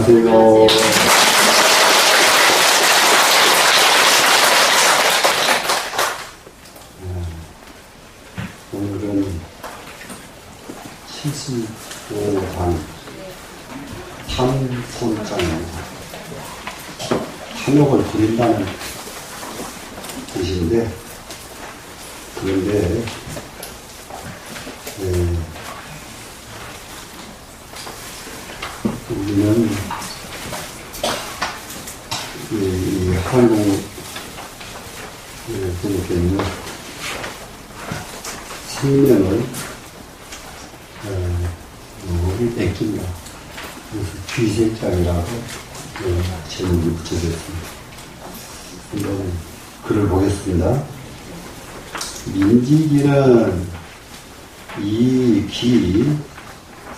안녕하세요. 오늘은 75단 탐손장입니다. 탐욕을 부린다는 뜻인데, 그런데 우리는 이 한국 보니까요, 생명을 너무 뺏긴다. 그래서 귀세장이라고 제목이 붙여졌습니다. 한번 글을 보겠습니다. 민지기는 이기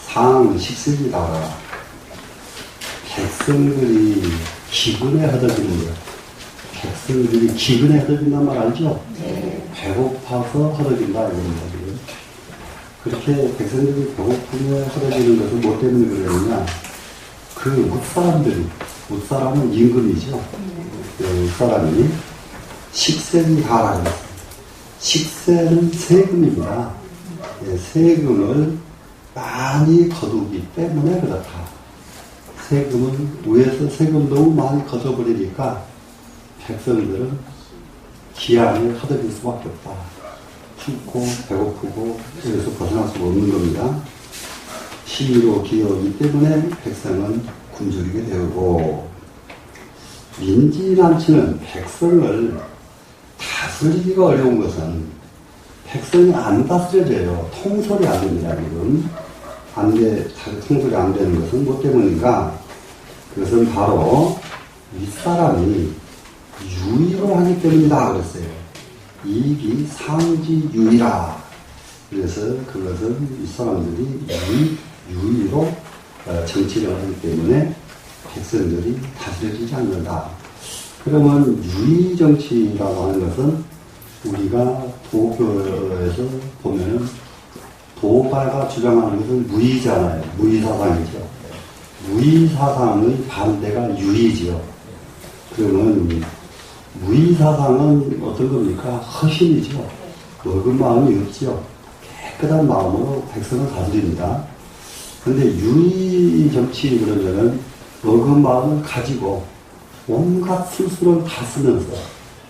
상식습이다. 백성들이 기근에 허덕이는 거예요. 백성들이 기근에 허덕인단 말 알죠? 네. 배고파서 허덕인다 이런 거거든요. 그렇게 백성들이 배고픔에 허덕이는 것은 뭐 때문에 그러느냐? 그 웃사람은 임금이죠. 웃사람이 식세니 하라고 했어요. 식세는 세금입니다. 세금을 많이 거두기 때문에 그렇다. 세금은 위에서 세금 너무 많이 거둬버리니까 백성들은 기한에 허덕일 수밖에 없다. 춥고 배고프고 여기서 벗어날 수가 없는 겁니다. 시위로 기어오기 때문에 백성은 굶주리게 되고, 민지난치는 백성을 다스리기가 어려운 것은 백성이 안 다스려져요. 통솔이 안 됩니다, 지금. 통솔이 안 되는 것은 뭐 때문인가? 그것은 바로 윗사람이 유의로 하기 때문이다 그랬어요. 이익이 상지유의라. 그래서 그것은 윗사람들이 유의로 정치를 하기 때문에 백성들이 다스려지지 않는다. 그러면 유의정치라고 하는 것은 우리가 도교에서 보면은 도가가 주장하는 것은 무의잖아요. 무의사상이죠. 무의사상의 반대가 유의지요. 그러면 무의사상은 어떤 겁니까? 허심이죠. 먹은 마음이 없죠. 깨끗한 마음으로 백성을 다스립니다. 그런데 유의정치 그러면은 먹은 마음을 가지고 온갖 술수를 다 쓰면서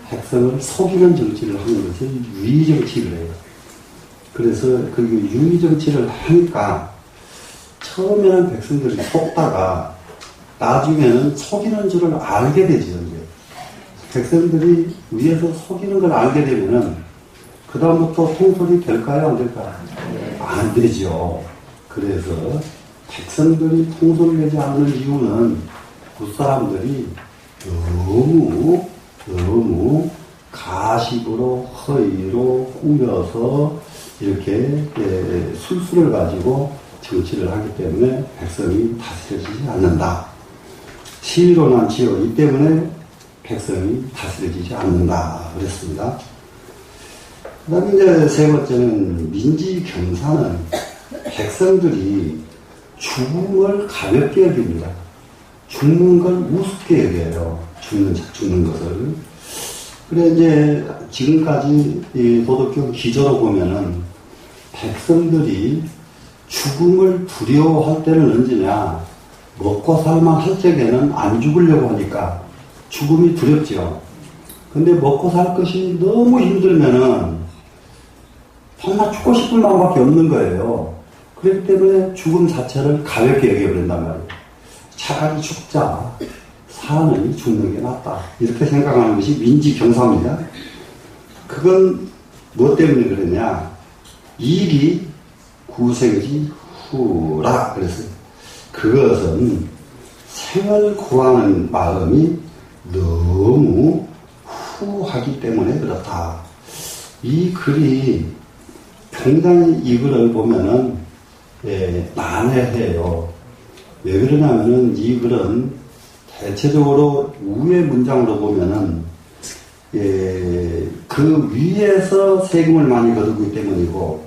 백성을 속이는 정치를 하는 것을 유의정치를 해요. 그래서 그 유의정치를 하니까 처음에는 백성들이 속다가 나중에는 속이는 줄을 알게 되죠. 이제. 백성들이 위에서 속이는 걸 알게 되면은 그다음부터 통솔이 될까요? 안 될까요? 안 되죠. 그래서 백성들이 통솔되지 않는 이유는 그 사람들이 너무 가식으로 허위로 꾸며서 이렇게 술수를 가지고 정치를 하기 때문에 백성이 다스려지지 않는다. 시위로 난치요. 이 때문에 백성이 다스려지지 않는다. 그랬습니다. 그 다음에 이제 세 번째는 민지경사는 백성들이 죽음을 가볍게 여깁니다. 죽는 걸 우습게 여겨요. 죽는 것을. 그래, 이제, 지금까지 이 도덕경 기저로 보면은, 백성들이 죽음을 두려워할 때는 언제냐? 먹고 살만 할 적에는 안 죽으려고 하니까 죽음이 두렵죠. 근데 먹고 살 것이 너무 힘들면은, 정말 죽고 싶은 마음밖에 없는 거예요. 그렇기 때문에 죽음 자체를 가볍게 여겨버린단 말이에요. 차라리 죽자. 사는 죽는 게 낫다. 이렇게 생각하는 것이 민지경사입니다. 그건 뭐 때문에 그러냐? 이익이 구생지 후라 그랬어요. 그것은 생을 구하는 마음이 너무 후하기 때문에 그렇다. 이 글이 굉장히 이 글을 보면은 난해해요. 왜 그러냐면은 이 글은 대체적으로 우회 문장으로 보면은 그 위에서 세금을 많이 거두기 때문이고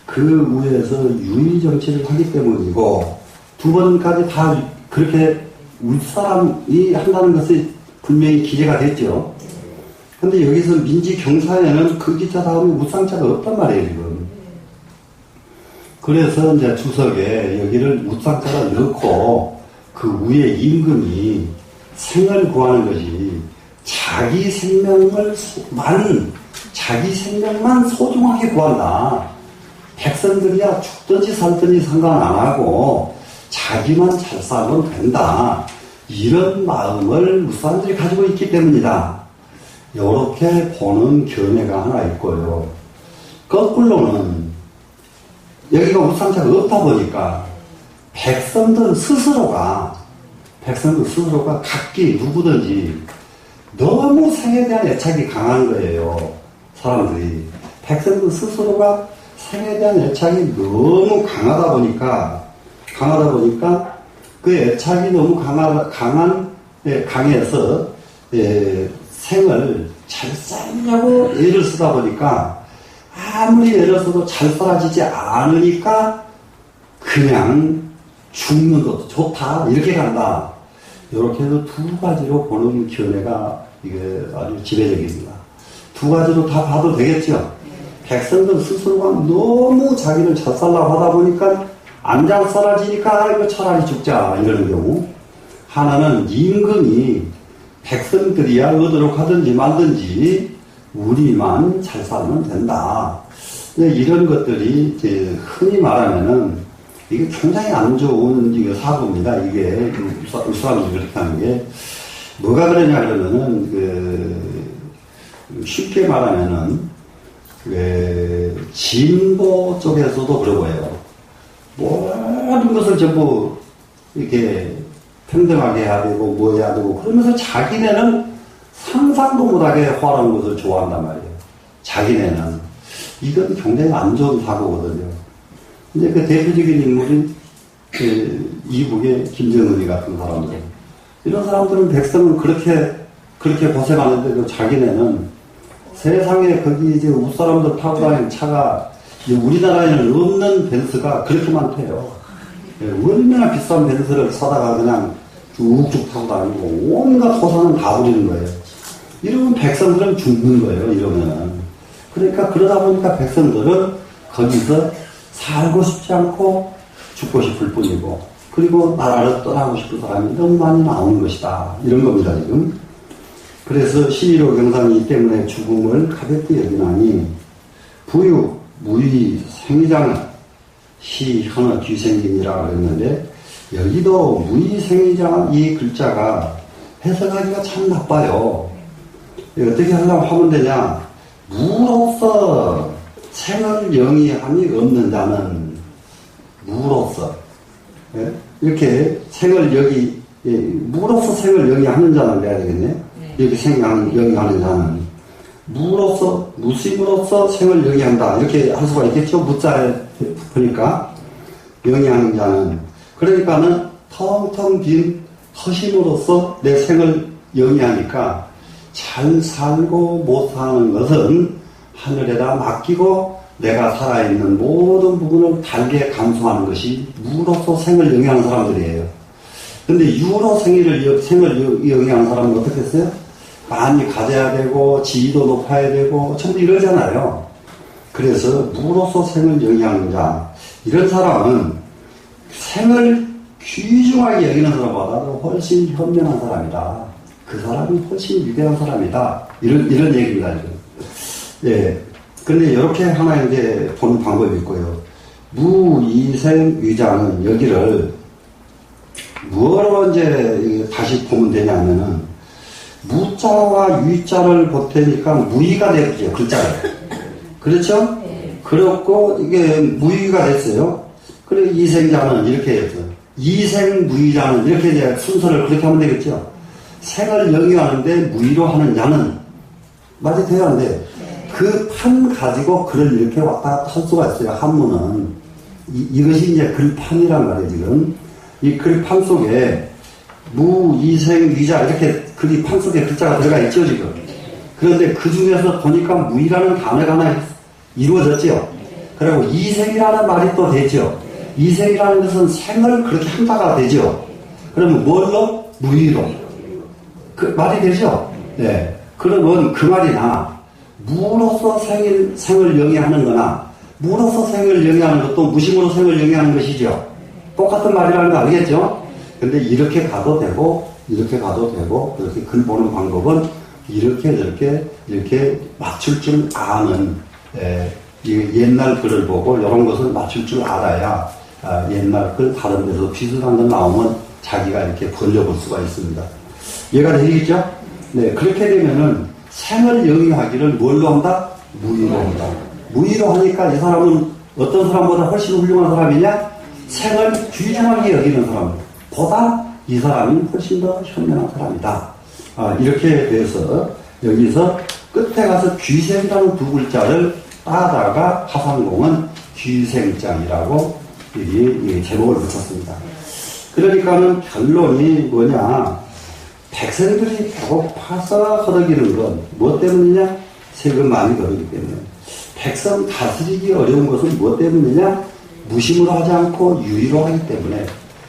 그 위에서 유의 정치를 하기 때문이고 두 번까지 다 그렇게 윗사람이 한다는 것이 분명히 기재가 됐죠. 근데 여기서 민지경사에는 그 기자 다음에 우상자가 없단 말이에요, 지금. 그래서 이제 주석에 여기를 우상자를 넣고 그 위에 임금이 생을 구하는 것이 자기 생명만 소중하게 구한다. 백성들이야 죽든지 살든지 상관 안 하고 자기만 잘 살면 된다. 이런 마음을 무사람들이 가지고 있기 때문이다. 이렇게 보는 견해가 하나 있고요. 거꾸로는 여기가 우상자가 없다 보니까 백성들 스스로가 각기 누구든지 너무 생에 대한 애착이 강한 거예요. 사람들이. 백성들 스스로가 생에 대한 애착이 너무 강하다 보니까 그 애착이 너무 강해서 생을 잘 살려고 애를 쓰다 보니까 아무리 애를 써도 잘 살아지지 않으니까 그냥 죽는 것도 좋다 이렇게 간다. 이렇게 해서 두 가지로 보는 견해가 이게 아주 지배적입니다. 두 가지로 다 봐도 되겠죠. 백성들 스스로가 너무 자기를 잘 살라고 하다 보니까 안 잘 살아지니까 이거 차라리 죽자 이러는 경우. 하나는 임금이 백성들이야 얻도록 하든지 말든지 우리만 잘 살면 된다. 이런 것들이 이제 흔히 말하면은 이게 굉장히 안 좋은 이게 사고입니다. 이게 사람들이 그렇게 하는 게 뭐가 그러냐 그러면은 쉽게 말하면은 진보 쪽에서도 그러고요. 모든 것을 전부 이렇게 평등하게 해야 되고 뭐 해야 되고 그러면서 자기네는 상상도 못하게 화려한 것을 좋아한단 말이에요. 자기네는. 이건 굉장히 안 좋은 사고거든요. 이제 그 대표적인 인물이 이북의 김정은이 같은 사람들. 이런 사람들은 백성은 그렇게 고생하는데도 자기네는 세상에 거기 이제 웃사람들 타고 다니는 차가 우리나라에는 없는 벤츠가 그렇게 많대요. 얼마나 비싼 벤츠를 사다가 그냥 쭉쭉 타고 다니고 온갖 호사는 다 부리는 거예요. 이러면 백성들은 죽는 거예요. 이러면은. 그러니까 그러다 보니까 백성들은 거기서 살고 싶지 않고 죽고 싶을 뿐이고 그리고 나라를 떠나고 싶은 사람이 너무 많이 나오는 것이다. 이런 겁니다. 지금. 그래서 11호 경상이 때문에 죽음을 가볍게 여기나니 부유 무의 생의장은 시현어 뒤생김이라 그랬는데 여기도 무의 생의장 이 글자가 해석하기가 참 나빠요. 어떻게 하려고 하면 되냐. 무로서 생을 영위함이 없는 자는 무로서 이렇게 생을 무로서 생을 영위하는 자는 돼야 되겠네. 이렇게 생을 영위하는 자는 무로서 무심으로서 생을 영위한다 이렇게 할 수가 있겠죠. 무자에 보니까 영위하는 자는 그러니까는 텅텅 빈 허심으로써 내 생을 영위하니까 잘 살고 못 사는 것은 하늘에다 맡기고 내가 살아있는 모든 부분을 달게 감수하는 것이 무로서 생을 영위하는 사람들이에요. 근데 유로 생을 영위하는 사람은 어떻게 했어요? 많이 가져야 되고 지위도 높아야 되고 전부 이러잖아요. 그래서 무로서 생을 영위하는 자 이런 사람은 생을 귀중하게 여기는 사람보다 훨씬 현명한 사람이다. 그 사람이 훨씬 위대한 사람이다. 이런 얘기입니다, 지금. 예. 근데 이렇게 하나 이제 보는 방법이 있고요. 무이생위자는 여기를 뭐로 이제 다시 보면 되냐면은 무자와 위자를 보태니까 무의가 되죠, 글자를. 그렇죠? 네. 그렇고 이게 무의가 됐어요. 그리고 이생자는 이렇게 했어요. 이생무의자는 이렇게 이제 순서를 그렇게 하면 되겠죠. 생을 영위하는데 무의로 하는 자는 맞아 돼야 하는데 그 판 가지고 글을 이렇게 왔다 갔다 할 수가 있어요. 한문은 이것이 이제 글판이란 말이에요. 지금 이 글판 속에 무이생위자 이렇게 글이 판 속에 글자가 들어가 있죠 지금. 그런데 그 중에서 보니까 무의라는 단어가 하나 이루어졌죠. 그리고 이생이라는 말이 또 되죠. 이생이라는 것은 생을 그렇게 한다가 되죠. 그러면 뭘로? 무의로. 그 말이 되죠? 네. 그러면 그 말이나 무로서 생을 영위하는 거나 무로서 생을 영위하는 것도 무심으로 생을 영위하는 것이죠. 똑같은 말이라는 거 알겠죠? 근데 이렇게 가도 되고 이렇게 가도 되고 이렇게 글 보는 방법은 이렇게 맞출 줄 아는 옛날 글을 보고 이런 것을 맞출 줄 알아야 옛날 글 다른 데서 비슷한 거 나오면 자기가 이렇게 벌려볼 수가 있습니다. 이해가 되시겠죠? 네, 그렇게 되면은 생을 영위하기를 뭘로 한다? 무의로 한다. 무의로 하니까 이 사람은 어떤 사람보다 훨씬 훌륭한 사람이냐? 생을 귀중하게 여기는 사람보다 이 사람이 훨씬 더 현명한 사람이다. 이렇게 돼서 여기서 끝에 가서 귀생이라는 두 글자를 따다가 화상공은 귀생장이라고 이 제목을 붙였습니다. 그러니까는 결론이 뭐냐? 백성들이 배고파서 거덕이는 건 뭐 때문이냐? 세금 많이 거두기 때문에. 백성 다스리기 어려운 것은 뭐 때문이냐? 무심으로 하지 않고 유의로 하기 때문에.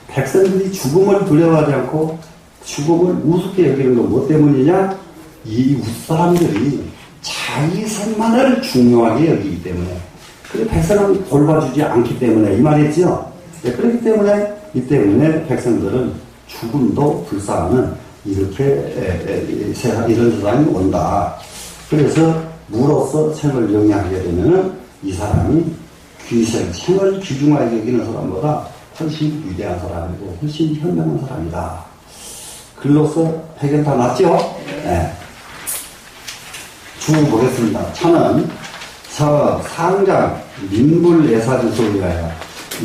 백성들이 죽음을 두려워하지 않고 죽음을 우습게 여기는 건 뭐 때문이냐? 이 윗사람들이 자기 생만을 중요하게 여기기 때문에. 그래 백성은 돌봐주지 않기 때문에 이 말이지요. 네, 그렇기 때문에 이 때문에 백성들은 죽음도 불쌍하는 이렇게 이런 세상이 온다. 그래서 무로서 생을 영위하게 되면은 이 사람이 생을 귀중하게 여기는 사람보다 훨씬 위대한 사람이고 훨씬 현명한 사람이다. 글로서 해결 다 났죠? 네. 주 보겠습니다. 차는 상장 민불예사주소를 위하여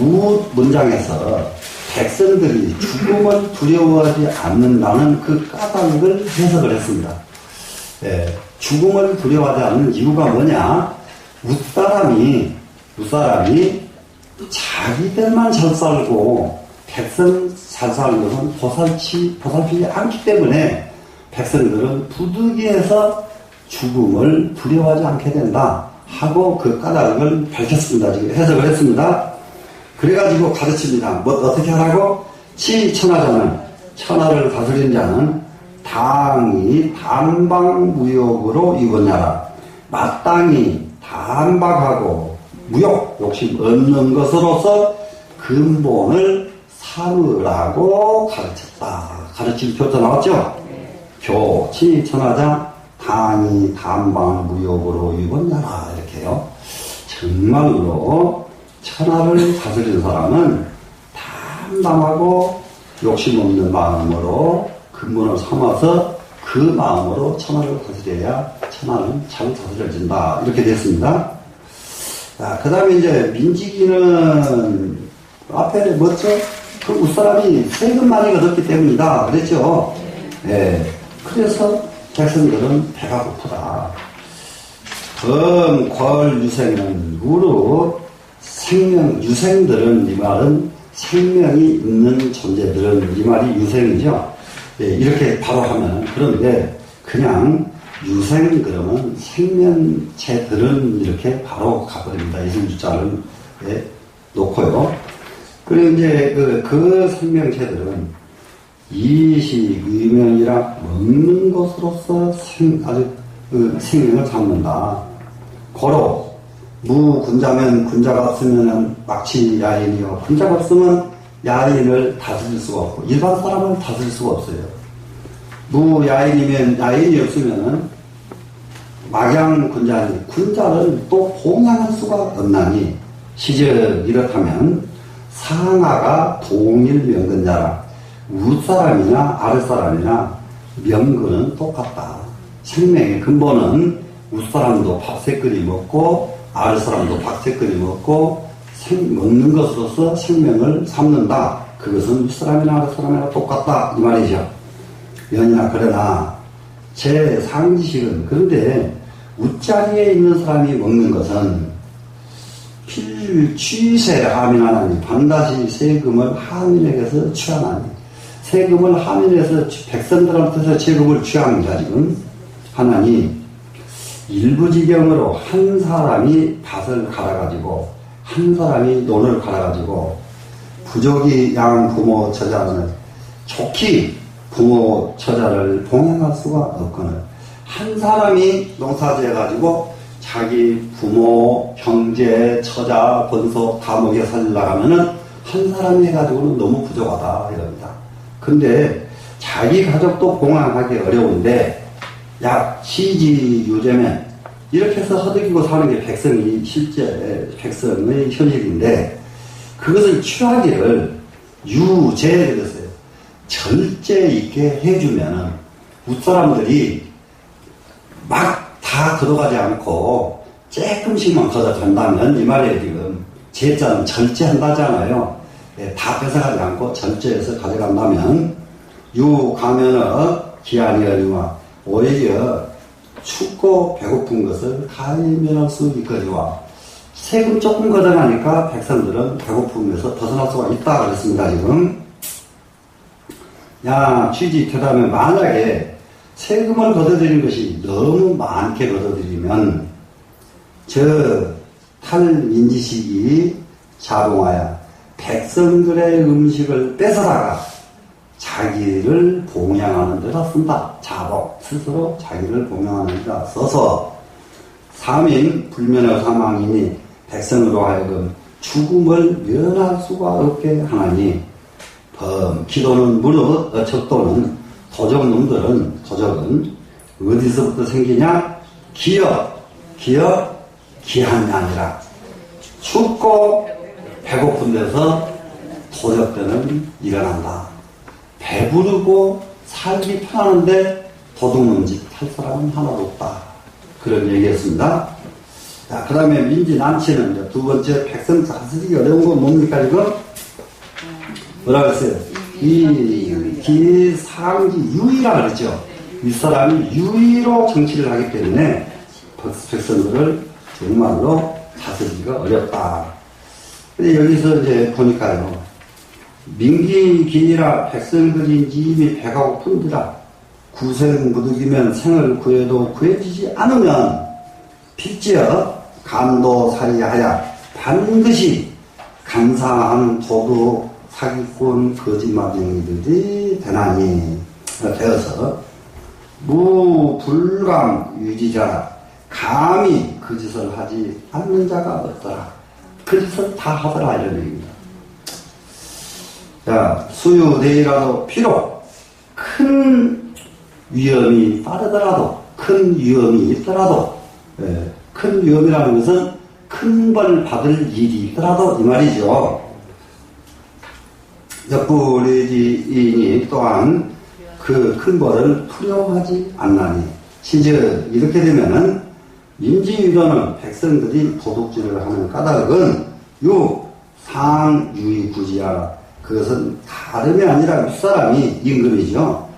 우 문장에서 백성들이 죽음을 두려워하지 않는다는 그 까닭을 해석을 했습니다. 예, 죽음을 두려워하지 않는 이유가 뭐냐? 윗사람이 자기들만 잘 살고 백성 잘 사는 것은 보살피지 않기 때문에 백성들은 부득이해서 죽음을 두려워하지 않게 된다 하고 그 까닭을 밝혔습니다. 지금 해석을 했습니다. 그래가지고 가르칩니다. 뭐 어떻게 하라고? 치천하자는 천하를 다스린 자는 당이 단방무욕으로 이거냐라. 마땅히 단박하고 무욕 욕심 없는 것으로서 근본을 삼으라고 가르쳤다. 가르칠 교자 나왔죠? 교 치천하자 당이 단방무욕으로 이거냐라 이렇게요. 정말로 천하를 다스리는 사람은 담담하고 욕심 없는 마음으로 근본을 삼아서 그 마음으로 천하를 다스려야 천하는 잘 다스려진다. 이렇게 됐습니다. 자, 그 다음에 이제 민지기는 앞에 뭐죠? 그 윗사람이 세금 많이 걷었기 때문이다. 그랬죠? 예. 그래서 백성들은 배가 고프다. 권 유생은 무릇 유생들은 이 말은 생명이 있는 존재들은 이 말이 유생이죠. 예, 이렇게 바로 하면 그런데 그냥 유생 그러면 생명체들은 이렇게 바로 가버립니다. 이승주자를 놓고요. 그리고 이제 그 생명체들은 이식 의명이라 먹는 것으로서 아주 생명을 잡는다. 고로 무군자면 군자가 없으면 막치 야인이요. 군자가 없으면 야인을 다스릴 수가 없고 일반 사람을 다스릴 수가 없어요. 무야인이면 야인이 없으면은 막양 군자니 군자를 또 봉양할 수가 없나니 시즉 이렇다면 상하가 동일 명근자라. 윗사람이나 아랫사람이나 명근은 똑같다. 생명의 근본은 윗사람도 밥 세 끓이 먹고 아랫사람도 밥 세 끓이 먹고 먹는 것으로서 생명을 삼는다. 그것은 윗사람이나 아랫사람이나 똑같다. 이 말이죠. 연이나 그러나 제 상지식은 그런데 윗자리에 있는 사람이 먹는 것은 취세 하민하나니 반드시 세금을 하민에게서 취하나니 세금을 하민에서 백성들한테서 세금을 취합니다. 지금 하나니 일부지경으로 한 사람이 밭을 갈아가지고 한 사람이 논을 갈아가지고 부족이 양 부모 저자는 좋게 부모 처자를 봉양할 수가 없거늘 한 사람이 농사지어가지고 자기 부모, 형제, 처자, 번속 다 먹여 살리려고 하면은 한 사람이 해가지고는 너무 부족하다 이럽니다. 근데 자기 가족도 봉양하기 어려운데 약 시지 유제면 이렇게 해서 허덕이고 사는 게 백성이 실제 백성의 현실인데 그것을 취하기를 유제를 했어요. 절제 있게 해주면은 윗사람들이 막 다 걷어가지 않고 조금씩만 걷어간다면 이 말이에요. 지금 제자는 절제한다잖아요. 다 뺏어가지 않고 절제해서 가져간다면 유 가면은 기한이 어리와 오히려 춥고 배고픈 것을 가면할 수 있거니와 세금 조금 걷어가니까 백성들은 배고픔에서 벗어날 수가 있다 그랬습니다. 지금 야 취지 되다면 만약에 세금을 걷어들이는 것이 너무 많게 걷어들이면 저 탈민지식이 자동하여 백성들의 음식을 뺏어다가 자기를 봉양하는 데다 쓴다. 자복 스스로 자기를 봉양하는 데다 써서 삼인 불면의 사망이니 백성으로 하여금 죽음을 면할 수가 없게 하나니 기도는 무릇 척도는 도적은 어디서부터 생기냐? 기한이 아니라 춥고 배고픈 데서 도적들은 일어난다. 배부르고 살기 편한데 도둑놈 집 탈 사람은 하나도 없다. 그런 얘기였습니다. 자, 그 다음에 민지 남친은 이제 두 번째 백성 다스리기 어려운 건 뭡니까 지금? 뭐라고 했어요? 기상지 유의라 그랬죠. 윗사람이 유의로 정치를 하기 때문에 백성들을 정말로 다스리기가 어렵다. 근데 여기서 이제 보니까요. 민기기니라 백성들이 이미 배가 고픈디라 구생 무득이면 생을 구해도 구해지지 않으면 필지어 감도살이하여 반드시 간사한 도둑 사기꾼 거짓말쟁이들이 되나니 되어서 무불감 유지자라 감히 그 짓을 하지 않는 자가 없더라. 그 짓을 다 하더라 이런 얘기입니다. 자, 수유대이라도 비록 큰 위험이 따르더라도 큰 위험이 있더라도 큰 위험이라는 것은 큰 벌 받을 일이 있더라도 이 말이죠. 역부리지인이 또한 그 큰 벌을 두려워하지 않나니 시즉 이렇게 되면은 민지유도는 백성들이 도둑질을 하는 까닭은 상유이구지하라. 그것은 다름이 아니라 윗사람이 임금이죠.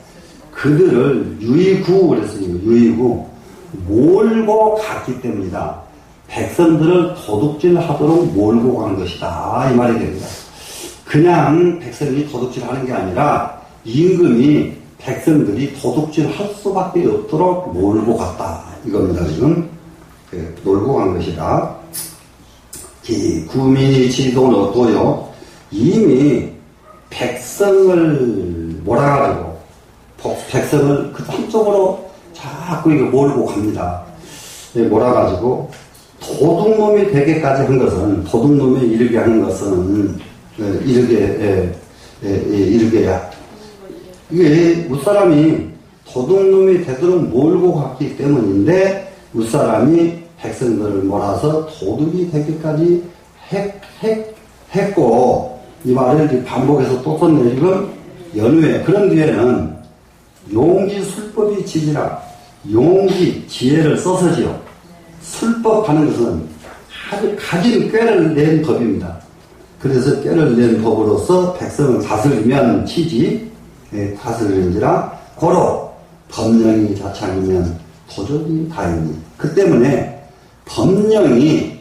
그들을 유이구 그랬어요. 유이구 몰고 갔기 때문이다. 백성들을 도둑질하도록 몰고 간 것이다. 이 말이 됩니다. 그냥 백성이 도둑질하는 게 아니라 임금이 백성들이 도둑질할 수밖에 없도록 몰고 갔다. 이겁니다. 지금 몰고 간 것이다. 구민이 지도는 어떠요? 이미 백성을 몰아가지고 백성을 그 한쪽으로 자꾸 이렇게 몰고 갑니다. 몰아가지고 도둑놈이 되게까지 한 것은 도둑놈이 이르게 하는 것은 이르게야 이게 윗사람이 도둑놈이 되도록 몰고 갔기 때문인데 윗사람이 백성들을 몰아서 도둑이 되기까지 했고 이 말을 반복해서 또 썼네. 지금 연후에 그런 뒤에는 용기 술법이 지지라 용기 지혜를 써서지요. 술법하는 것은 아주 가진 꾀를 낸 법입니다. 그래서 꾀를 낸 법으로서 백성을 다스리면 치지 다스리는지라 고로 법령이 자창이면 도적이 다이니 그 때문에 법령이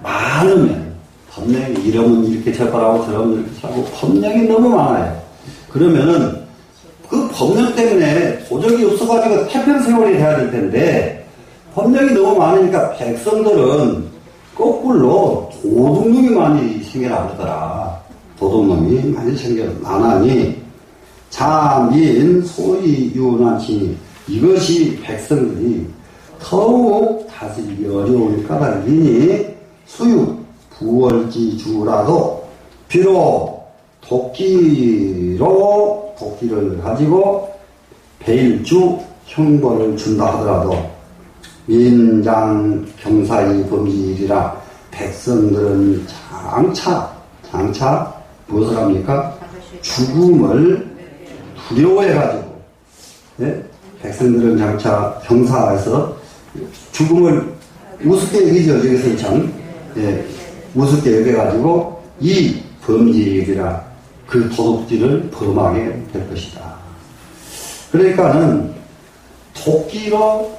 많으면 법령이 이러면 이렇게 처벌하고 저러면 이렇게 하고 법령이 너무 많아요. 그러면은 그 법령 때문에 도적이 없어가지고 태평세월이 돼야 될 텐데 법령이 너무 많으니까 백성들은 거꾸로 도둑놈이 많이 생겨나 그러더라. 도둑놈이 많이 생겨나니 자민 소이유난치니 이것이 백성들이 더욱 다스리기 어려운 까닭이니 수유 부월지주라도 비록 도끼를 가지고 배일주 형벌을 준다 하더라도 민장 경사의 범지일이라 백성들은 장차 무엇을 합니까? 죽음을 두려워해가지고, 예? 백성들은 장차 경사에서 죽음을 우습게 여기죠. 여기서 참, 예, 우습게 여겨가지고 이 범지일이라 그 도둑질을 범하게 될 것이다. 그러니까는 도끼로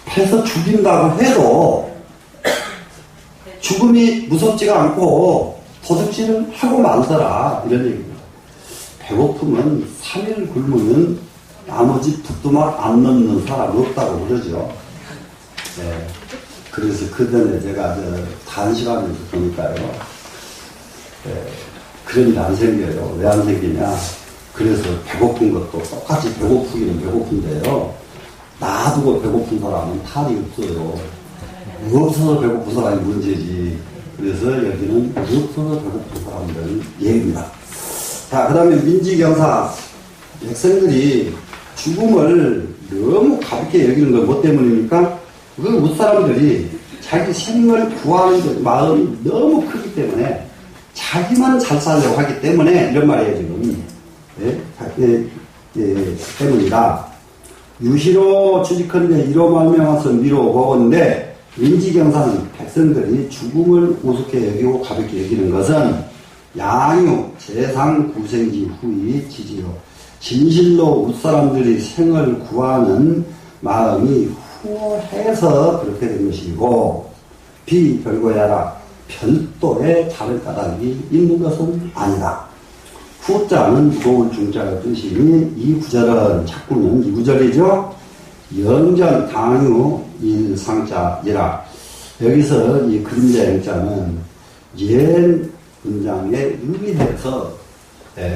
패서 죽인다고 해도 죽음이 무섭지가 않고 도둑질을 하고 말더라 이런 얘기입니다. 배고프면 3일 굶으면 나머지 붓도막 안 넘는 사람 없다고 그러죠. 네. 그래서 그전에 제가 단시간에서 보니까요. 네. 그런 일이 안 생겨요. 왜 안 생기냐. 그래서 배고픈 것도 똑같이 배고프기는 배고픈데요. 놔두고 배고픈 사람은 탈이 없어요. 없어서 배고픈 사람이 문제지. 그래서 여기는 없어서 배고픈 사람들 얘기입니다. 자, 그 다음에 민지경사. 백성들이 죽음을 너무 가볍게 여기는 건 뭐 때문입니까? 그 웃사람들이 자기 생명을 구하는 마음이 너무 크기 때문에 자기만 잘 살려고 하기 때문에 이런 말이에요, 지금. 때문이다. 유시로 추직컨대 이로 말미암아서 미로 보건데 민지경사는 백성들이 죽음을 우습게 여기고 가볍게 여기는 것은 양유 재상 구생지 후이 지지요. 진실로 웃사람들이 생을 구하는 마음이 후해서 그렇게 된 것이고 비별거야라 별도의 다른 까닭이 있는 것은 아니다. 후자는 무거울 중자의 뜻이니 이 구절은 자꾸는 이 구절이죠. 영전 당유 일상자이라. 여기서 이 그림자 영자는 옛 문장에 의미해서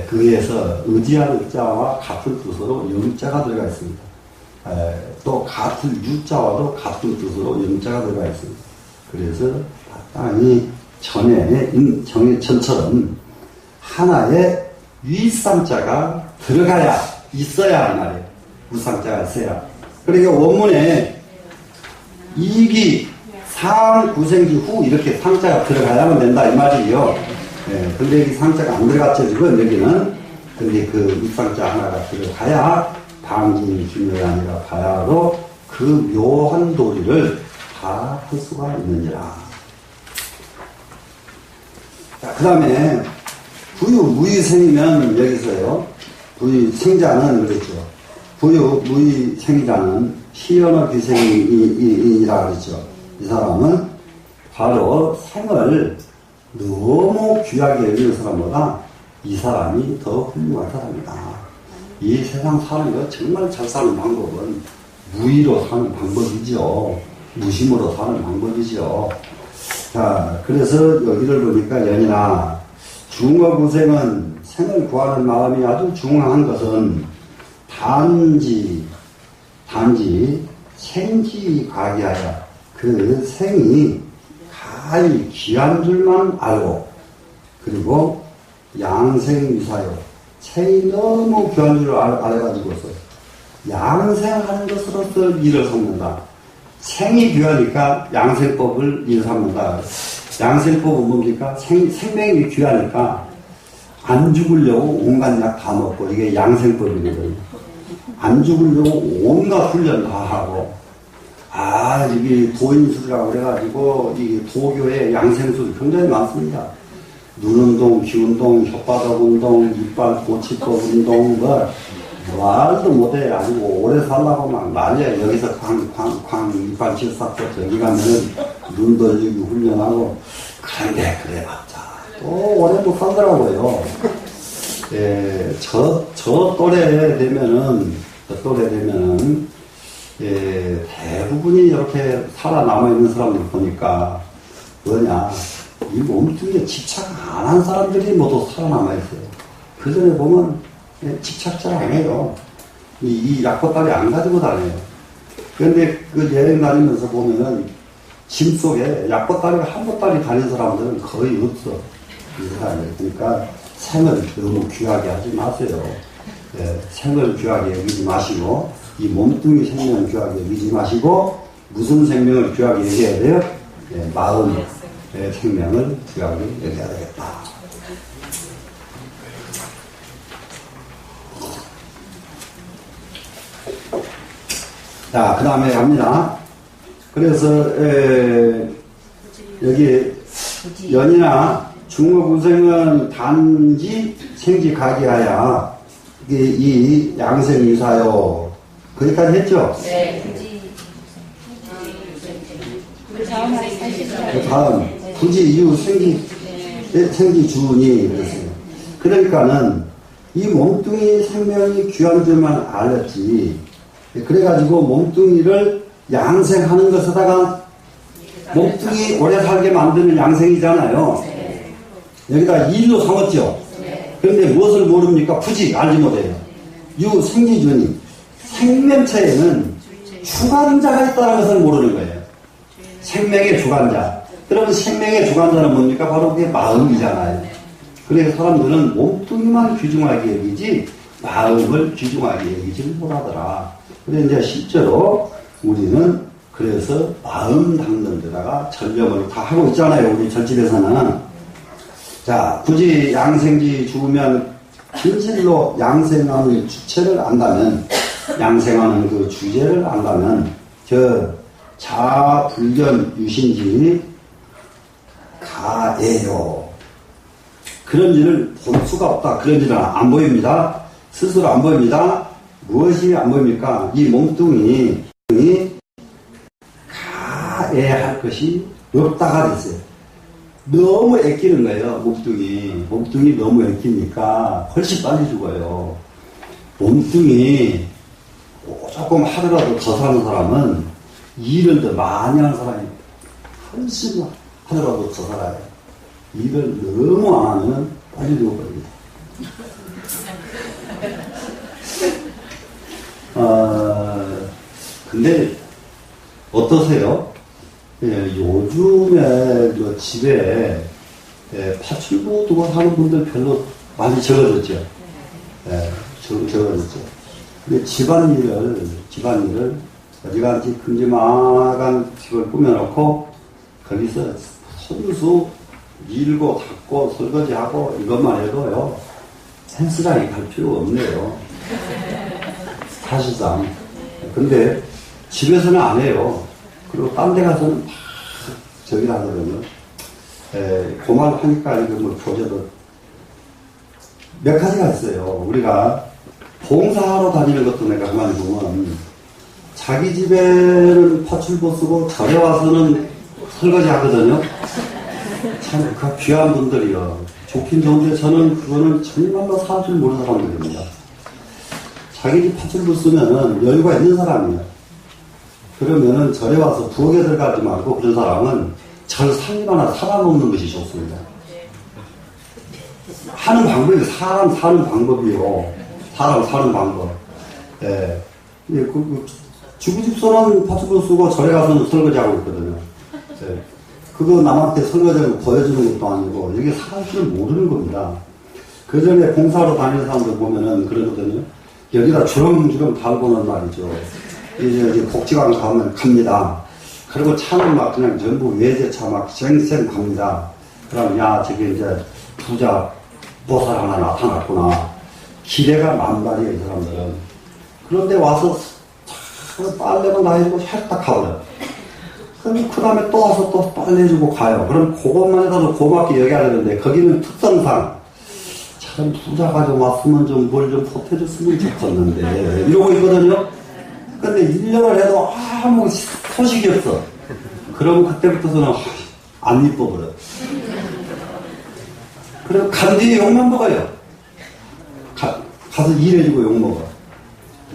그에서 의지하는 자와 같은 뜻으로 영자가 들어가 있습니다. 또 같은 유자와도 같은 뜻으로 영자가 들어가 있습니다. 그래서 마땅히 정해천처럼 하나의 위상자가 들어가야 있어야 하는 말이에요. 우상자가 있어야. 그러니까 원문에 이기 상 구생지 후 이렇게 상자가 들어가야만 된다 이 말이에요. 근데 이 상자가 안 들어갔죠 지금 여기는. 근데 그 위상자 하나가 들어가야 방지 중요가 아니라 바야로 그 묘한 도리를 다 할 수가 있느니라. 자, 그 다음에 부유 무의생이면 여기서요. 부유 생자는 그랬죠. 부유 무의생자는 희연어 귀생이라 그랬죠. 이 사람은 바로 생을 너무 귀하게 여기는 사람보다 이 사람이 더 훌륭한 사람이다. 이 세상 사는 거 정말 잘 사는 방법은 무의로 사는 방법이죠. 무심으로 사는 방법이죠. 자, 그래서 여기를 보니까 연이나 중어구생은 생을 구하는 마음이 아주 중요한 것은 단지 생지과기하여 그 생이 가히 귀한 줄만 알고 그리고 양생유사요 생이 너무 귀한 줄을 알아가지고서 양생하는 것으로서 일을 삼는다. 생이 귀하니까 양생법을 일을 삼는다. 양생법은 뭡니까? 생명이 귀하니까 안 죽으려고 온갖 약 다 먹고 이게 양생법이거든요. 안 죽으려고 온갖 훈련 다 하고 이게 도인술이라고 그래가지고 이 도교에 양생술이 굉장히 많습니다. 눈운동, 귀운동, 혓바닥 운동, 이빨 고치법 운동 말도 못해. 아니고 오래 살라고 막 난리야. 여기서 이빨 칠삭도 저기 가면은 눈 돌리기 훈련하고 그런데 그래봤자 또 오래 못 살더라고요. 저 또래 되면은 대부분이 이렇게 살아남아있는 사람들 보니까 뭐냐 이 몸뚱이에 집착 안 한 사람들이 모두 살아남아있어요. 그 전에 보면 집착잘 안 해요. 이 약보따리 안 가지고 다녀요. 그런데 그 여행 다니면서 보면은 짐 속에 약보따리가 한 보따리 다니는 사람들은 거의 없어. 그러니까 생을 너무 귀하게 하지 마세요. 생을 귀하게 여기지 마시고, 이 몸뚱이 생명을 귀하게 여기지 마시고, 무슨 생명을 귀하게 여겨야 돼요? 마음의 생명을 귀하게 여겨야 되겠다. 자, 그 다음에 갑니다. 그래서, 여기, 연이나 중어구생은 단지 생지가기하야, 이 양생유사요. 거기까지 했죠? 네. 그 다음, 굳이 이유 생지주니, 그랬어요. 그러니까는, 이 몸뚱이 생명이 귀한 줄만 알았지, 그래가지고 몸뚱이를 양생하는 것에다가 몸뚱이 오래 살게 만드는 양생이잖아요. 여기다 일로 삼았죠. 그런데 무엇을 모릅니까? 굳이 알지 못해요. 유생지주니, 생명체에는 주관자가 있다는 것을 모르는 거예요. 생명의 주관자. 그러면 생명의 주관자는 뭡니까? 바로 그게 마음이잖아요. 그래서 사람들은 몸뚱이만 귀중하게 여기지 마음을 귀중하게 여기지를 못하더라. 근데 이제 실제로 우리는 그래서 마음 닦는 데다가 전념을 다 하고 있잖아요. 우리 절집에서는. 자, 굳이 양생지 죽으면 진실로 양생하는 주체를 안다면, 양생하는 그 주제를 안다면, 자불견 유신지 가예요. 그런 일을 볼 수가 없다. 그런 일은 안 보입니다. 스스로 안 보입니다. 무엇이 안 보입니까? 이 몸뚱이 가해할 것이 없다가 됐어요. 너무 애끼는 거예요. 몸뚱이 너무 애끼니까 훨씬 빨리 죽어요. 몸뚱이 조금 하루라도 더 사는 사람은 일을 더 많이 하는 사람이 훨씬 하루라도 더 살아요. 일을 너무 안 하면 빨리 죽어버립니다. 근데 어떠세요? 요즘에 집에 파출부 두고 사는 분들 별로 많이 적어졌죠. 적어졌죠. 근데 집안일을 어지간히 큼지막한 집을 꾸며놓고 거기서 손수 밀고 닦고 설거지하고 이것만 해도요, 센스랑이 갈 필요가 없네요. 사실상. 근데 집에서는 안 해요. 그리고 딴 데 가서는 막 저기 하거든요. 그 말 하니까 이거 뭐 교재도 몇 가지가 있어요. 우리가 봉사하러 다니는 것도 내가 가만히 보면 자기 집에는 파출부 쓰고 절에 와서는 설거지 하거든요. 참, 그 귀한 분들이요. 좋긴 좋은데 저는 그거는 정말로 살 줄 모르는 사람들입니다. 자기 집 파출부 쓰면은 여유가 있는 사람이에요. 그러면은 절에 와서 부엌에 들어가지 말고 그런 사람은 절 살리거나 살아놓는 것이 좋습니다. 하는 방법이 사람 사는 방법이요. 사람 사는 방법. 예. 주부집사는 파출부 쓰고 절에 가서는 설거지하고 있거든요. 예. 그거 남한테 설거지하고 보여주는 것도 아니고 이게 사실을 모르는 겁니다. 그 전에 봉사로 다니는 사람들 보면은 그러거든요. 여기다 주렁주렁 달고는 말이죠. 이제 복지관 가면 갑니다. 그리고 차는 막 그냥 전부 외제차 막 쌩쌩 갑니다. 그럼 야 저기 이제 부자 보살 하나 나타났구나. 기대가 만발이에요, 이 사람들은. 그런데 와서 빨래만 다 해주고 혈딱 가버려요. 그럼 그 다음에 또 와서 또 빨래 해주고 가요. 그럼 그것만 해도 고맙게 여겨야 되는데 거기는 특성상 참 부자 가지고 왔으면 좀 뭘 좀 보태줬으면 좋겠는데 이러고 있거든요. 근데 1년을 해도 아무 소식이 없어. 그러면 그때부터서는 안 이뻐버려. 그리고 간 뒤에 욕만 먹어요. 가서 일해주고 욕먹어.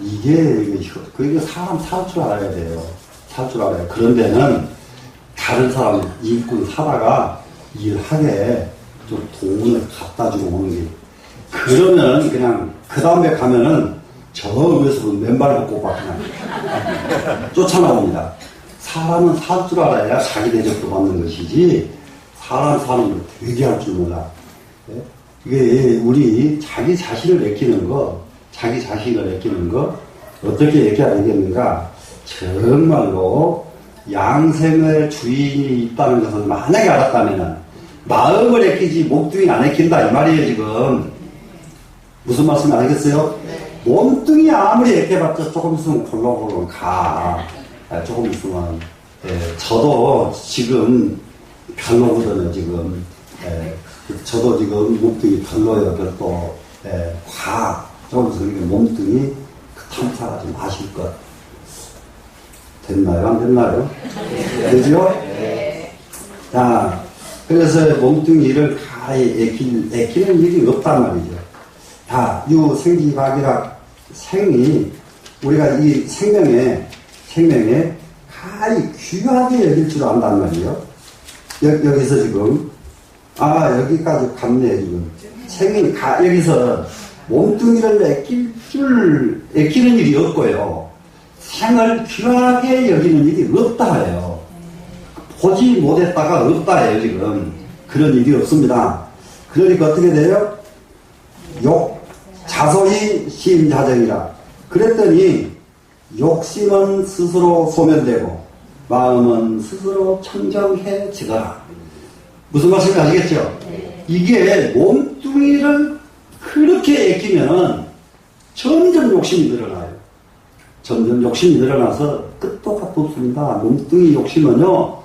이게 사람 살 줄 알아야 돼요. 살 줄 알아요. 그런 데는 다른 사람 일꾼 사다가 일하게 좀 돈을 갖다 주고 오는 게 그러면 그냥 그 다음에 가면은 저 위에서 맨발 걷고 막 그냥 쫓아나옵니다. 사람은 살 줄 알아야 자기 대접도 받는 것이지 사람 사는 거 되게 할 줄 몰라. 이게 우리 자기 자신을 애끼는 거, 자기 자신을 애끼는 거 어떻게 애껴야 되겠는가? 정말로 양생의 주인이 있다는 것을 만약에 알았다면 마음을 애끼지 몸뚱이 안 애낀다 이 말이에요. 지금 무슨 말씀 알겠어요? 몸뚱이 아무리 애껴봤자 조금 있으면 콜록콜록 가. 조금 있으면 저도 지금 별로거든요. 지금 저도 지금 몸뚱이 별로예요. 별도 조금 있으면 몸뚱이 탐사가 좀 하실 것 됐나요? 안 됐나요? 되죠? 자, 그래서 몸뚱이를 가히 애끼는 일이 없단 말이죠. 자, 유 생기박이라 생이 우리가 이 생명에 가히 귀하게 여길 줄 안단 말이에요. 여기서 지금 여기까지 갔네 지금. 생이 여기서 몸뚱이를 애끼는 일이 없고요. 생을 귀하게 여기는 일이 없다 해요. 보지 못했다가 없다 해요 지금. 그런 일이 없습니다. 그러니까 어떻게 돼요? 자소히 심자정이라. 그랬더니 욕심은 스스로 소멸되고 마음은 스스로 청정해지더라. 무슨 말씀인지 아시겠죠? 이게 몸뚱이를 그렇게 애끼면 점점 욕심이 늘어나요. 점점 욕심이 늘어나서 끝도 갓도 없습니다. 몸뚱이 욕심은요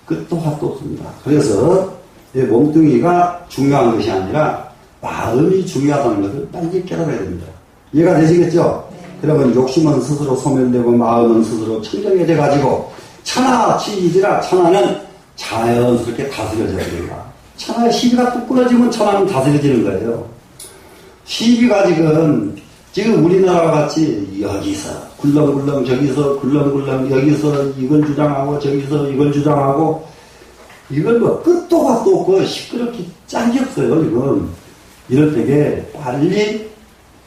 끝도 갓도 없습니다. 그래서 몸뚱이가 중요한 것이 아니라 마음이 중요하다는 것을 빨리 깨달아야 됩니다. 이해가 되시겠죠? 그러면 욕심은 스스로 소멸되고 마음은 스스로 청정해져가지고 천하치이지라. 천하는 자연스럽게 다스려져야 됩니다. 천하의 시비가 뚝 끊어지면 천하는 다스려지는 거예요. 시비가 지금 우리나라와 같이 여기서 굴렁굴렁 저기서 굴렁굴렁 여기서 이걸 주장하고 저기서 이걸 주장하고 이걸 뭐 끝도 갓도 없고 시끄럽게 짝이 없어요 지금. 이럴 때에 빨리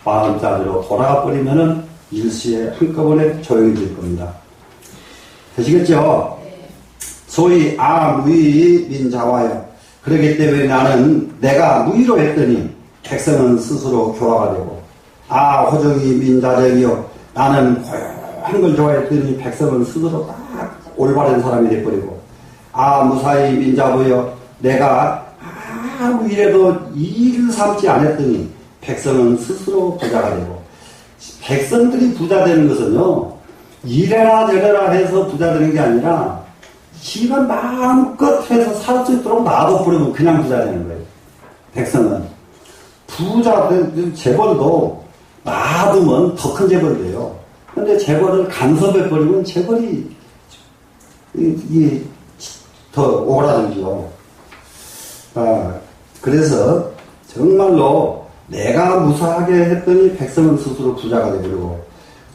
마음자리로 돌아가 버리면은 일시에 한꺼번에 조용해질 겁니다. 되시겠죠? 소위 무의 민자와요. 그렇기 때문에 내가 무의로 했더니 백성은 스스로 교화가 되고 호정이 민자정이요. 나는 고요한 걸 좋아했더니 백성은 스스로 딱 올바른 사람이 돼버리고 무사히 민자부요. 내가 아무 일에도 일을 삼지 않았더니 백성은 스스로 부자가 되고. 백성들이 부자 되는 것은요 이래라 저래라 해서 부자 되는 게 아니라 지가 마음껏 해서 살 수 있도록 놔둬버리면 그냥 부자 되는 거예요. 백성은 부자 된 재벌도 놔두면 더 큰 재벌이 돼요. 근데 재벌을 간섭해버리면 재벌이 더 오그라들죠. 그래서 정말로 내가 무사하게 했더니 백성은 스스로 부자가 되버리고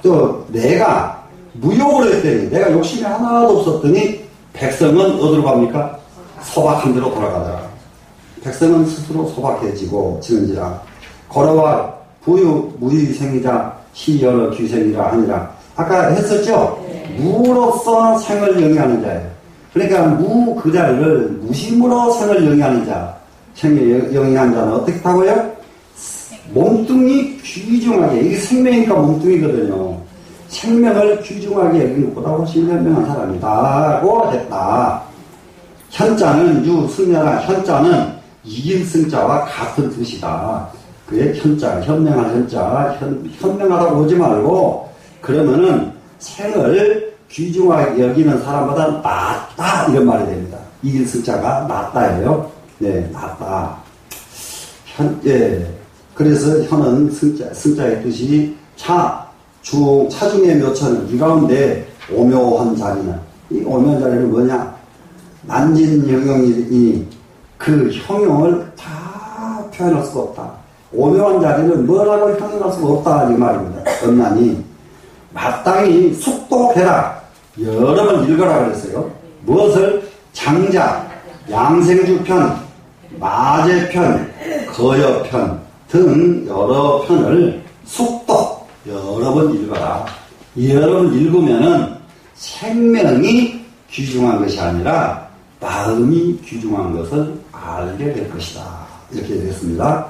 또 내가 무욕을 했더니 내가 욕심이 하나도 없었더니 백성은 어디로 갑니까? 소박한 데로 돌아가더라. 백성은 스스로 소박해지고 지은지라 걸어와 부유 무유생이자 시여러 귀생이라 하니라. 아까 했었죠? 무로서 생을 영위하는 자예요. 그러니까 그 자리를 무심으로 생을 영위하는 자. 생을 영위하는 자는 어떻게 하고요? 몸뚱이 귀중하게, 이게 생명이니까 몸뚱이거든요. 생명을 귀중하게 여기는 것보다 훨씬 현명한 사람이다고 했다. 현자는 유승려나 현자는 이길승자와 같은 뜻이다. 그게 현자, 현명한 현자, 현명하다고 보지 말고 그러면은 생을 귀중하게 여기는 사람보다 낫다 이런 말이 됩니다. 이길승자가 낫다예요. 네, 낫다. 그래서 현은 승자의 뜻이 차중의 묘천은 이 가운데 오묘한 자리는, 이 오묘한 자리는 뭐냐? 난진형용이니 그 형용을 다 표현할 수가 없다. 오묘한 자리는 뭐라고 표현할 수가 없다 이 말입니다. 엄나니 마땅히 숙독해라. 여러 번 읽어라 그랬어요. 무엇을? 장자, 양생주편, 마제편, 거여편, 등 여러 편을 숙독 여러 번 읽어라. 여러 번 읽으면은 생명이 귀중한 것이 아니라 마음이 귀중한 것을 알게 될 것이다. 이렇게 되었습니다.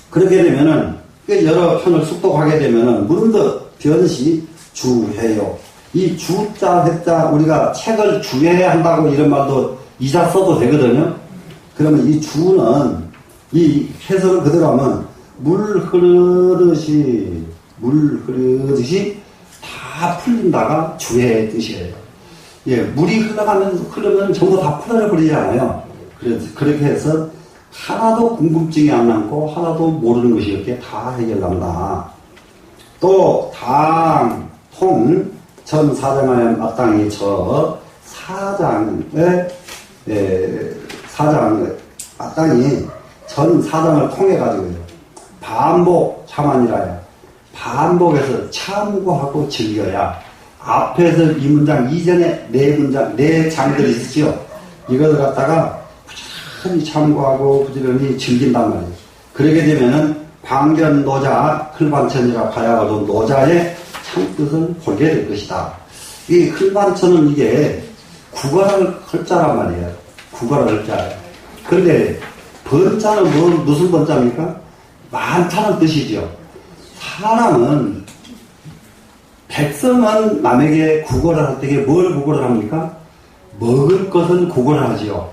그렇게 되면은 여러 편을 숙독하게 되면은 무릇 변시 주회요. 이 주자 회자 우리가 책을 주회해야 한다고 이런 말도 이자 써도 되거든요. 그러면 이 주는 이 해석을 그대로 하면 물 흐르듯이 다 풀린다가 주회의 뜻이에요. 예, 물이 흐르면 전부 다 풀어버리잖아요. 그렇게 해서 하나도 궁금증이 안 남고 하나도 모르는 것이 이렇게 다 해결난다. 또 당, 통, 전 사장의 마땅히 사장의 마땅히 전 사장을 통해 가지고요. 반복 참아니라야. 반복해서 참고하고 즐겨야. 앞에서 이 문장 이전에 네 장들이 있었죠. 이걸 갖다가 부지런히 참고하고 부지런히 즐긴단 말이에요. 그러게 되면은 방견 노자 흘반천이라 하여가도 노자의 참뜻을 보게 될 것이다. 이 흘반천은 이게 국어를 글자란 말이에요. 국어를 글자. 그런데 번자는 무슨 번자입니까? 많다는 뜻이죠. 사람은 백성은 남에게 구걸을 할 때 뭘 구걸을 합니까? 먹을 것을 구걸을 하지요.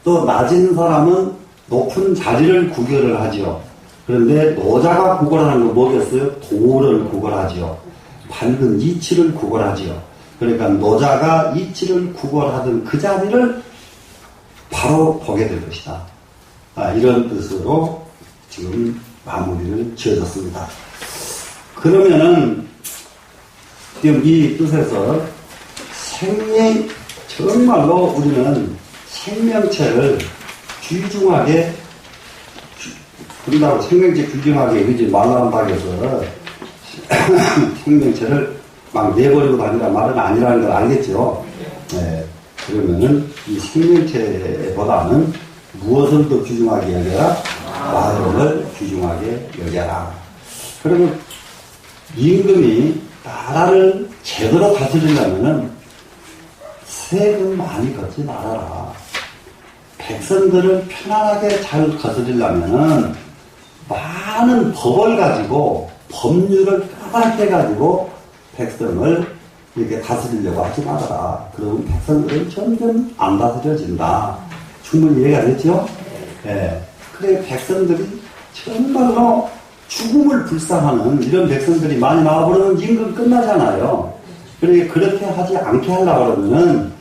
또 낮은 사람은 높은 자리를 구걸을 하지요. 그런데 노자가 구걸하는 건 뭐겠어요? 도를 구걸하지요. 밝은 이치를 구걸하지요. 그러니까 노자가 이치를 구걸하던 그 자리를 바로 보게 될 것이다. 이런 뜻으로 지금 마무리를 지어졌습니다. 그러면은 지금 이 뜻에서 정말로 우리는 생명체를 귀중하게 그런다고 생명체 귀중하게 그지 말라는 박에서 생명체를 막 내버리고 다니라 말은 아니라는 걸 알겠죠. 네. 그러면은 이 생명체보다는 무엇을 더 귀중하게 여겨라? 마음을 귀중하게 여겨라. 그러면 임금이 나라를 제대로 다스리려면은 세금 많이 걷지 말아라. 백성들을 편안하게 잘 다스리려면은 많은 법을 가지고 법률을 까맣게 가지고 백성을 이렇게 다스리려고 하지 말아라. 그러면 백성들은 점점 안 다스려진다. 충분히 이해가 됐죠? 예. 그래 백성들이 정말로 죽음을 불쌍하는 이런 백성들이 많이 나와버리면 임금 끝나잖아요. 그러니까 그렇게 하지 않게 하려고 그러면은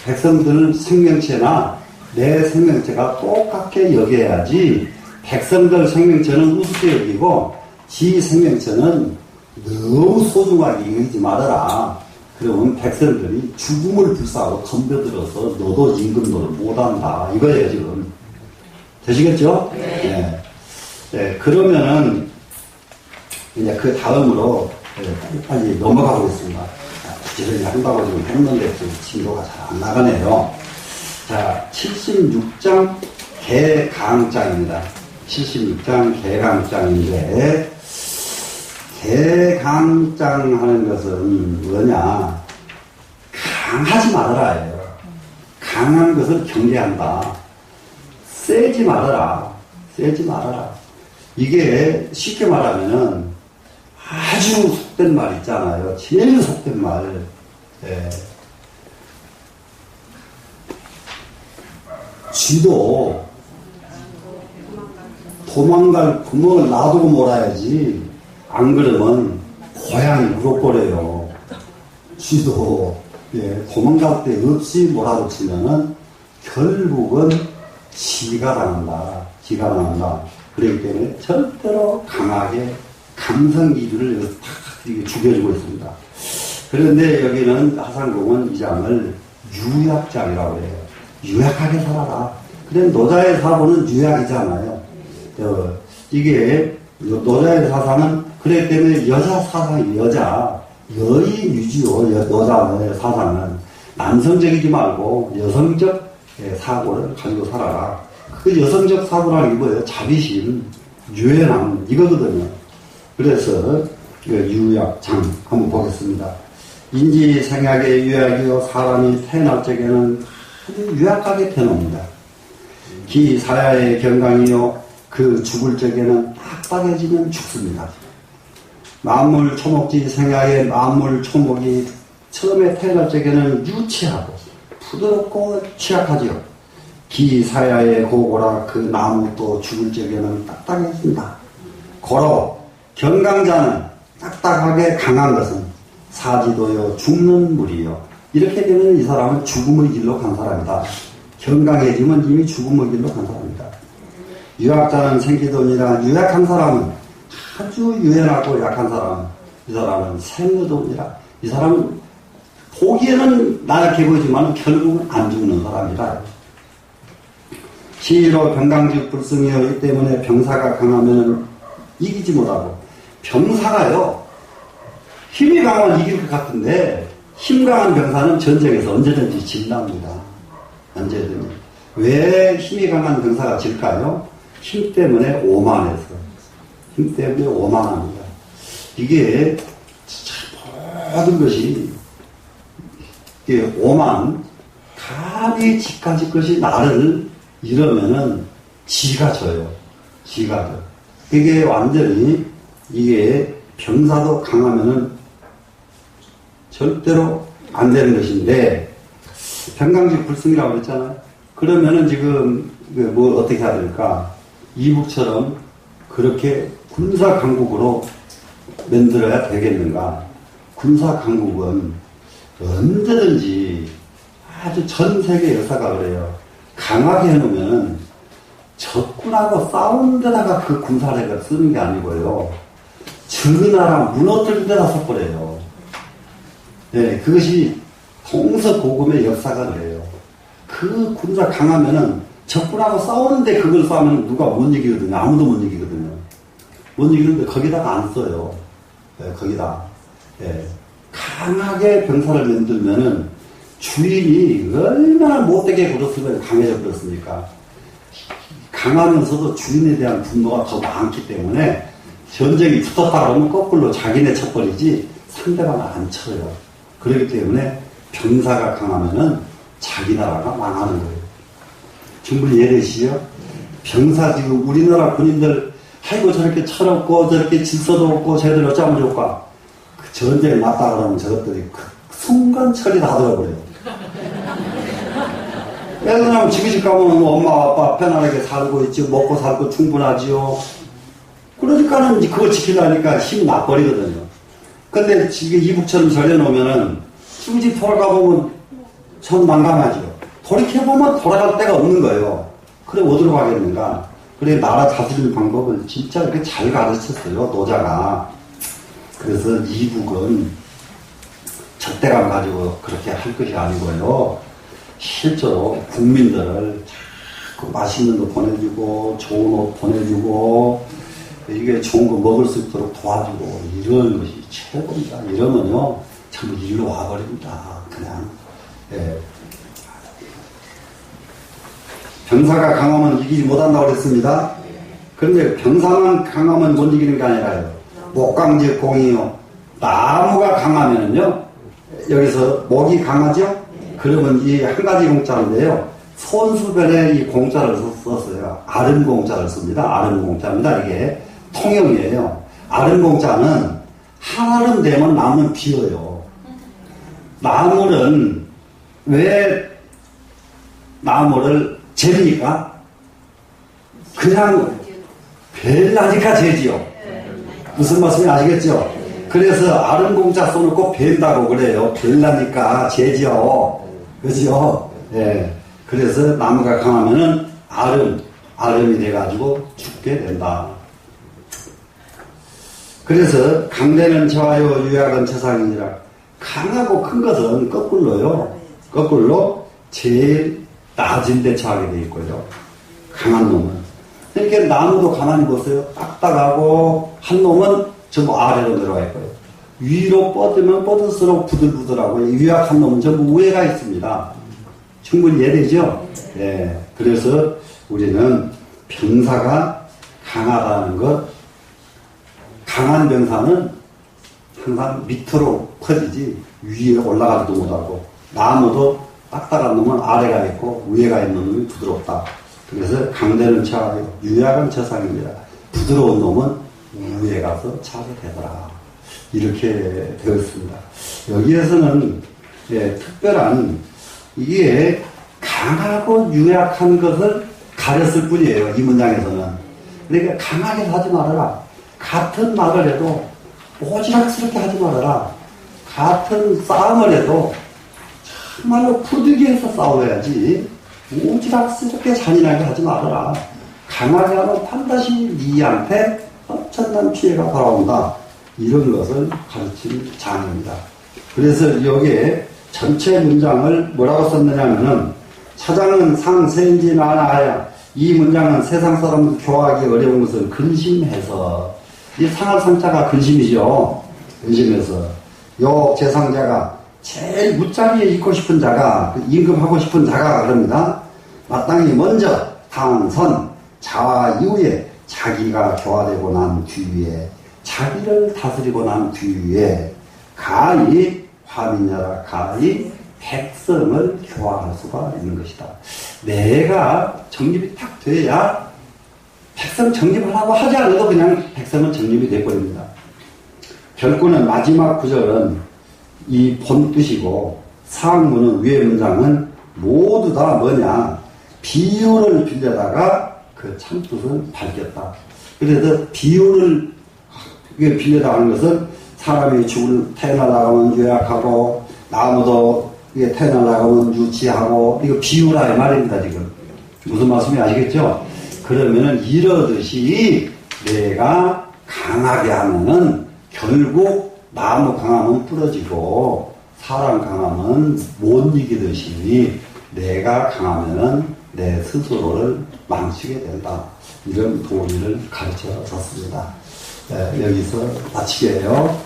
백성들 생명체나 내 생명체가 똑같게 여겨야지 백성들 생명체는 우습게 여기고 지 생명체는 너무 소중하게 여기지 말아라. 그러면 백성들이 죽음을 불사하고 덤벼들어서 너도 임금 노릇 못한다. 이거예요 지금. 되시겠죠? 네. 네. 그러면은 이제 그 다음으로 빨리 넘어가보겠습니다. 부지런히 한다고 지금 했는데 진도가 잘 안 나가네요. 자, 76장 개강장입니다. 76장 개강장인데 개강장 하는 것은 뭐냐? 강하지 말아라예요. 강한 것을 경계한다. 세지 말아라. 세지 말아라. 이게 쉽게 말하면은 아주 속된 말 있잖아요. 제일 속된 말. 예. 쥐도 도망갈 구멍을 놔두고 몰아야지. 안 그러면 고양이 물어버려요. 쥐도 도망갈 데 없이 몰아붙이면은 결국은 지가 당한다. 그렇기 때문에 절대로 강하게 감성기류를 탁 죽여주고 있습니다. 그런데 여기는 하상공은 이 장을 유약장이라고 해요. 유약하게 살아라. 그래 노자의 사고는 유약이잖아요. 이게 노자의 사상은 그렇기 때문에 여자 사상이 여인 위주요. 노자의 사상은 남성적이지 말고 여성적 사고를 가지고 살아라. 그 여성적 사고라는 게 뭐예요? 자비심, 유연함, 이거거든요. 그래서 유약장 한번 보겠습니다. 인지생약의 유약이요, 사람이 태어날 적에는 아주 유약하게 태어납니다. 기사야의 경강이요, 그 죽을 적에는 딱딱해지면 죽습니다. 만물 초목지 생야의 만물 초목이 처음에 태어날 적에는 유치하고 부드럽고 취약하죠. 기사야의 고고라, 그 나무도 죽을 적에는 딱딱해진다. 고로 경강자는 딱딱하게 강한 것은 사지도요, 죽는 물이요. 이렇게 되면 이 사람은 죽음의 길로 간 사람이다. 경강해지면 이미 죽음의 길로 간 사람이다. 유약자는 생기도니라. 유약한 사람은, 아주 유연하고 약한 사람, 이 사람은 생의도니라. 이 사람은 보기에는 나약해 보이지만 결국은 안 죽는 사람이라. 시로 병강직 불승이요. 이 때문에 병사가 강하면 이기지 못하고, 병사가요, 힘이 강하면 이길 것 같은데 힘 강한 병사는 전쟁에서 언제든지 진답니다. 언제든지. 왜 힘이 강한 병사가 질까요? 힘 때문에 오만해서. 힘 때문에 오만합니다. 이게 모든 것이 오만, 감히 지까지 것이 나를 이러면은 지가 져요. 지가 져. 이게 완전히 이게 병사도 강하면은 절대로 안 되는 것인데, 병강직 불승이라고 그랬잖아요. 그러면은 지금 뭐 어떻게 해야 될까? 이북처럼 그렇게 군사 강국으로 만들어야 되겠는가? 군사 강국은 언제든지 아주 전 세계 역사가 그래요. 강하게 해놓으면 적군하고 싸우는 데다가 그 군사력을 쓰는 게 아니고요. 적나라 무너뜨린 데다 섞어버려요. 네, 그것이 동서고금의 역사가 그래요. 그 군사 강하면은 적군하고 싸우는데 그걸 싸우면 누가 못 이기거든요. 아무도 못 이기거든요. 못 이기는데 거기다가 안 써요. 네, 거기다. 네. 강하게 병사를 만들면은 주인이 얼마나 못되게 굴었으면 강해져 버렸습니까? 강하면서도 주인에 대한 분노가 더 많기 때문에 전쟁이 붙었다 그러면 거꾸로 자기네 쳐버리지 상대방을 안 쳐요. 그렇기 때문에 병사가 강하면은 자기 나라가 망하는 거예요. 충분히 이해되시죠? 병사 지금 우리나라 군인들 아이고 저렇게 철없고 저렇게 질서도 없고 쟤들 어쩌면 좋을까? 그 전쟁에 맞다 그러면 저것들이 그 순간 처리 다 들어버려요. 왜냐면 지그시 가면 엄마 아빠 편안하게 살고 있지, 먹고 살고 충분하지요. 그러니까는 이제 그걸 지키려니까 힘이 나버리거든요. 근데 지금 이북처럼 절려놓으면은 지그시 돌아가보면 전 난감하죠. 돌이켜보면 돌아갈 데가 없는 거예요. 그래 어디로 가겠는가? 그래 나라 다스리는 방법을 진짜 이렇게 잘 가르쳤어요, 노자가. 그래서 이북은 적대감 가지고 그렇게 할 것이 아니고요. 실제로 국민들을 자꾸 맛있는 거 보내주고 좋은 옷 보내주고 이게 좋은 거 먹을 수 있도록 도와주고 이런 것이 최고입니다. 이러면요 전부 일로 와버립니다. 그냥. 예. 병사가 강하면 이기지 못한다고 그랬습니다. 그런데 병사만 강하면 못 이기는 게 아니라요. 목강직 공이요. 나무가 강하면은요. 여기서 목이 강하죠? 그러면 이 한 가지 공자인데요. 손수변에 이 공자를 썼어요. 아른 공자를 씁니다. 아른 공자입니다. 이게 통영이에요. 아른 공자는 한아름 되면 나무는 비어요. 나무는 왜 나무를 재니까 그냥 벨라니까 재지요. 무슨 말씀인지 아시겠죠? 그래서 아름 공자 써놓고 벨다고 그래요. 벨라니까 재지요. 그죠? 예. 그래서 나무가 강하면은 아름이 돼가지고 죽게 된다. 그래서 강대는 저하요 유약은 저상이니라. 강하고 큰 것은 거꾸로요. 거꾸로 제일 낮은 데 처하게 돼 있고요. 강한 놈은. 이렇게 나무도 가만히 보세요. 딱딱하고 한 놈은 전부 아래로 내려와 있고요. 위로 뻗으면 뻗을수록 부들부들하고 유약한 놈은 전부 우에가 있습니다. 충분히 이해되죠? 예. 그래서 우리는 병사가 강하다는 것, 강한 병사는 항상 밑으로 퍼지지 위에 올라가지도 못하고, 나무도 딱딱한 놈은 아래가 있고 위에가 있는 놈이 부드럽다. 그래서 강대는 차하고 유약은 저상입니다. 부드러운 놈은 위에 가서 차게 되더라. 이렇게 되었습니다. 여기에서는 특별한 이게 강하고 유약한 것을 가렸을 뿐이에요. 이 문장에서는. 그러니까 강하게 하지 말아라. 같은 말을 해도 오지락스럽게 하지 말아라. 같은 싸움을 해도 정말로 부득이해서 싸워야지 오지락스럽게 잔인하게 하지 말아라. 강하게 하면 반드시 니한테 엄청난 피해가 돌아온다. 이런 것을 가르친 장입니다. 그래서 여기에 전체 문장을 뭐라고 썼느냐면은 차장은 상세인지나나하야. 이 문장은 세상 사람들 교화하기 어려운 것을 근심해서, 이 상할 상자가 근심이죠. 근심해서 요 재상자가 제일 무자리에 있고 싶은 자가, 임금하고 싶은 자가 그럽니다. 마땅히 먼저 당선 자와 이후에 자기가 교화되고 난 뒤에, 자기를 다스리고 난 뒤에 가히 화민야라, 가히 백성을 교화할 수가 있는 것이다. 내가 정립이 딱 돼야 백성 정립하라고 하지 않아도 그냥 백성은 정립이 돼버립니다. 결국은 마지막 구절은 이 본뜻이고, 상문은 위의 문장은 모두 다 뭐냐, 비유를 빌려다가 그 참뜻은 밝혔다. 그래서 비유를 빌려다 하는 것은 사람이 태어나려면 유약하고, 나무도 태어나려면 유치하고, 이거 비유라 이 말입니다. 지금 무슨 말씀인지 아시겠죠? 그러면은 이러듯이 내가 강하게 하면은 결국 나무 강하면 부러지고 사람 강하면 못 이기듯이 내가 강하면은 내 스스로를 망치게 된다. 이런 도리를 가르쳐 줬습니다. 네, 여기서 마치게요.